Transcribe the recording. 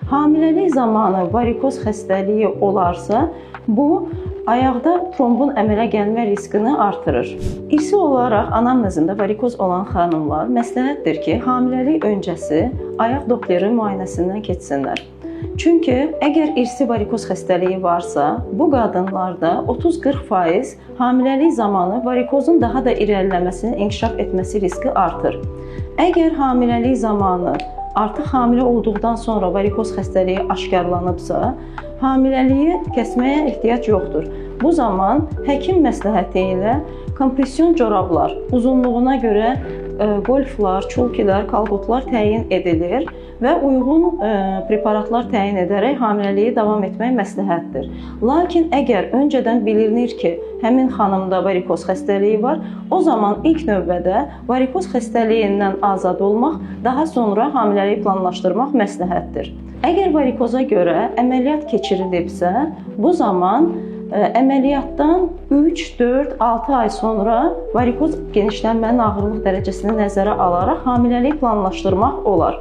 Hamiləlik zamanı varikoz xəstəliyi olarsa, bu ayaqda trombun əmələ gəlmə riskini artırır. İrsi olaraq anamnezində varikoz olan xanımlar məsləhətdir ki, hamiləlik öncəsi ayaq doppleri müayinəsindən keçsinlər. Çünki əgər irsi varikoz xəstəliyi varsa, bu qadınlarda 30-40% hamiləlik zamanı varikozun daha da irəliləməsinin, inkişaf etməsi riski artır. Əgər hamiləlik zamanı artıq hamilə olduqdan sonra varikoz xəstəliyi aşkarlanıbsa, hamiləliyi kəsməyə ehtiyac yoxdur. Bu zaman həkim məsləhəti ilə kompression corablar, uzunluğuna görə qolflar, çulkilər, kalbotlar təyin edilir və uyğun preparatlar təyin edərək hamiləliyi davam etmək məsləhətdir. Lakin əgər öncədən bilinir ki, həmin xanımda varikoz xəstəliyi var, o zaman ilk növbədə varikoz xəstəliyindən azad olmaq, daha sonra hamiləliyi planlaşdırmaq məsləhətdir. Əgər varikoza görə əməliyyat keçirilibsə, bu zaman əməliyyatdan 3, 4, 6 ay sonra varikoz genişlənmənin ağırlıq dərəcəsini nəzərə alaraq hamiləlik planlaşdırmaq olar.